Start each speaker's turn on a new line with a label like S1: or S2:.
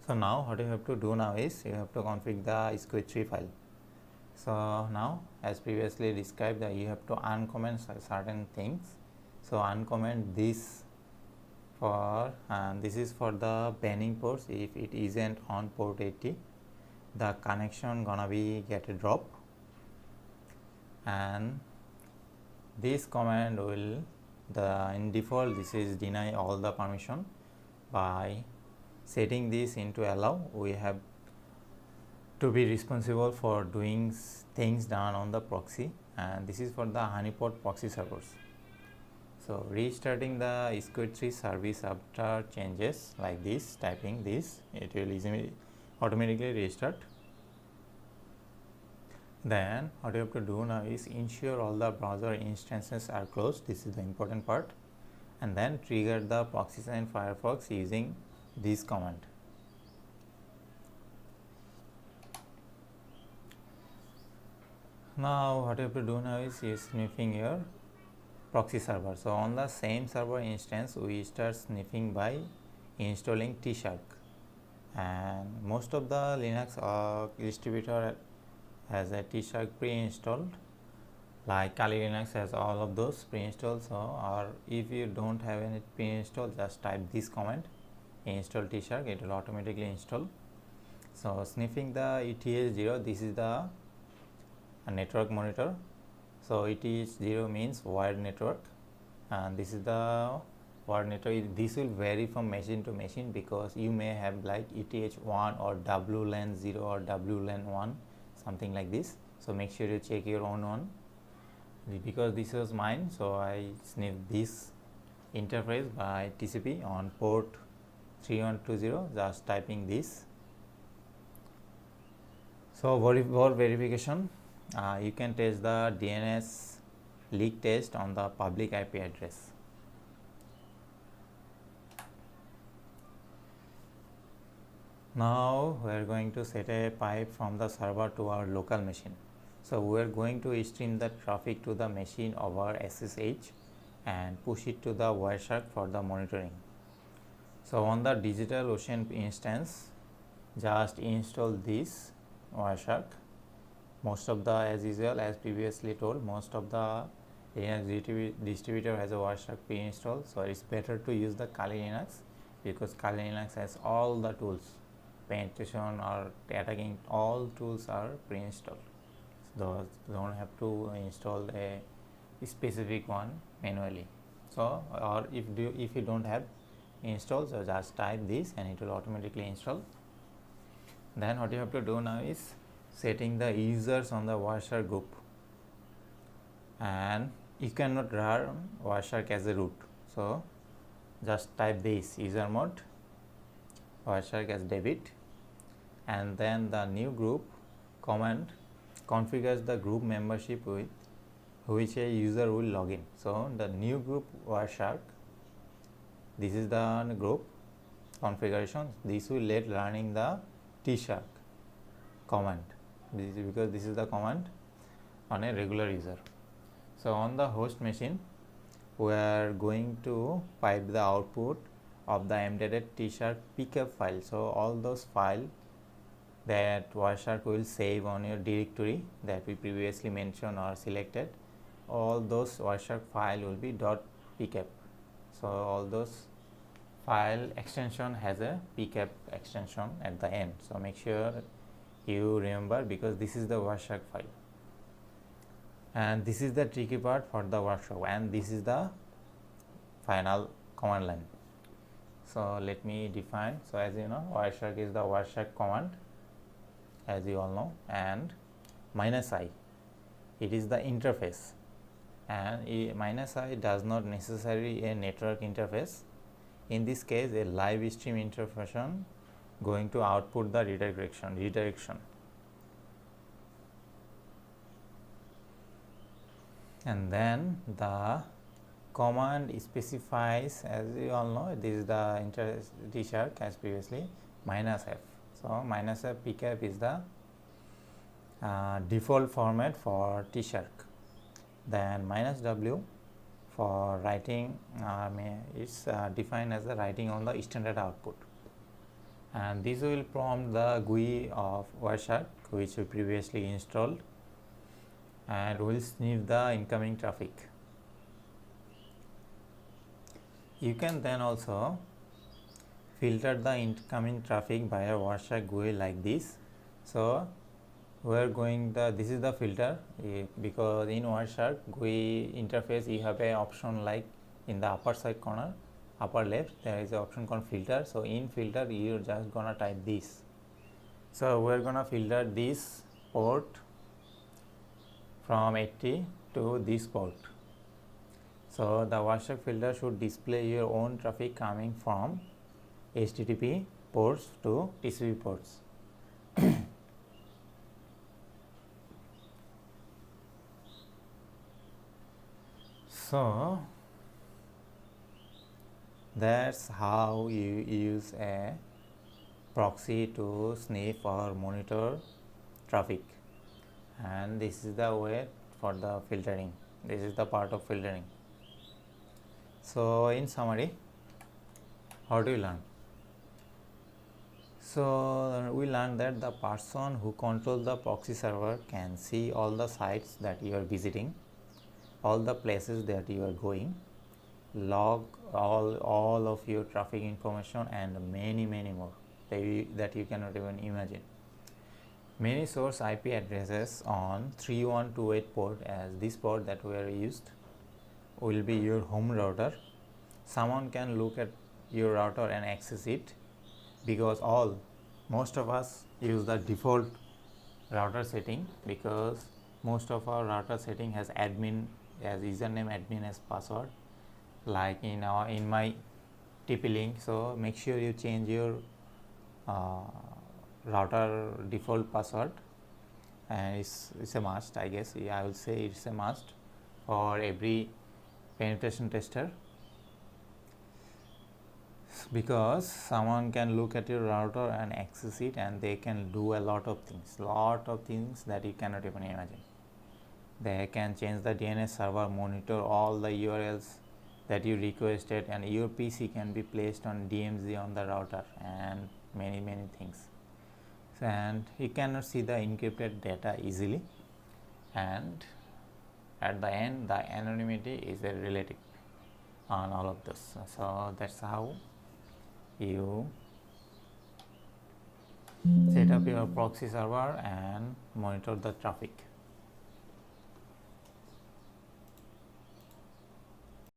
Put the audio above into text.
S1: So now what you have to do now is you have to configure the SOCKS3 file. So now, as previously described, that you have to uncomment certain things. So uncomment this for, and this is for the banning ports. If it isn't on port 80, the connection gonna be get a drop, and this command will, in default this is deny all the permission. By setting this into allow, we have to be responsible for doing things done on the proxy, and this is for the honeypot proxy servers. So restarting the SOCKS3 service after changes like this, typing this, it will easily automatically restart. Then what you have to do now is ensure all the browser instances are closed. This is the important part, and then trigger the proxies in Firefox using this command. Now what you have to do now is sniffing your proxy server. So on the same server instance, we start sniffing by installing tshark, and most of the Linux distributor has a tshark pre-installed, like Kali Linux has all of those pre-installed. So, or if you don't have any pre-installed, just type this command, install tshark, it will automatically install. So sniffing the ETH0, this is the network monitor. So ETH0 means wired network, and this is the wired network. This will vary from machine to machine, because you may have like ETH1 or WLAN 0 or WLAN 1, something like this. So make sure you check your own one. Because this was mine, so I sniffed this interface by TCP on port 3120, just typing this. So for verification, you can test the DNS leak test on the public IP address. Now we are going to set a pipe from the server to our local machine. So we are going to stream the traffic to the machine over SSH and push it to the Wireshark for the monitoring. So on the DigitalOcean instance, just install this Wireshark. Most of the, as usual, as previously told, most of the Linux distributor has a Wireshark pre-installed. So it's better to use the Kali Linux, because Kali Linux has all the tools, penetration or attacking, all tools are pre-installed. So don't have to install a specific one manually. So, or if you don't have installed, so just type this and it will automatically install. Then what you have to do now is setting the users on the Wireshark group, and you cannot run Wireshark as a root. So just type this user mode Wireshark as David, and then the new group command configures the group membership with which a user will log in. So the new group Wireshark, this is the group configuration. This will let running the tshark command. This is because this is the command on a regular user. So on the host machine, we are going to pipe the output of the embedded tshark pickup file. So all those files that Wireshark will save on your directory that we previously mentioned or selected, all those Wireshark file will be .pickup. So all those file extension has a pickup extension at the end. So make sure you remember, because this is the Wireshark file, and this is the tricky part for the workshop, and this is the final command line. So let me define. So as you know, Wireshark is the Wireshark command, as you all know, and -i, it is the interface, and -i does not necessarily a network interface. In this case, a live stream interface going to output the redirection, and then the command specifies, as you all know, this is the tshark as previously -f. So -f pickup is the default format for tshark. Then -w for writing, it's defined as the writing on the standard output. and this will prompt the GUI of Wireshark which we previously installed, and will sniff the incoming traffic. You can then also filter the incoming traffic via Wireshark GUI like this. So we are going this is the filter, because in Wireshark GUI interface you have a option like in the upper side corner, upper left, there is an option called filter. So in filter you're just gonna type this. So we're gonna filter this port from 80 to this port. So the Wireshark filter should display your own traffic coming from HTTP ports to TCP ports. So that's how you use a proxy to sniff or monitor traffic, and this is the way for the filtering. This is the part of filtering. So in summary, how do you learn? So we learned that the person who controls the proxy server can see all the sites that you are visiting, all the places that you are going, log all of your traffic information, and many more that you cannot even imagine. Many source IP addresses on 3128 port, as this port that we are used will be your home router. Someone can look at your router and access it, because most of us use the default router setting, because most of our router setting has admin as username, admin as password, like in my TP-Link. So make sure you change your router default password, and it's a must, I guess. I will say it's a must for every penetration tester, because someone can look at your router and access it, and they can do a lot of things that you cannot even imagine. They can change the DNS server, monitor all the URLs that you requested, and your PC can be placed on DMZ on the router, and many things. And you cannot see the encrypted data easily, and at the end the anonymity is a relative on all of this. So that's how you set up your proxy server and monitor the traffic.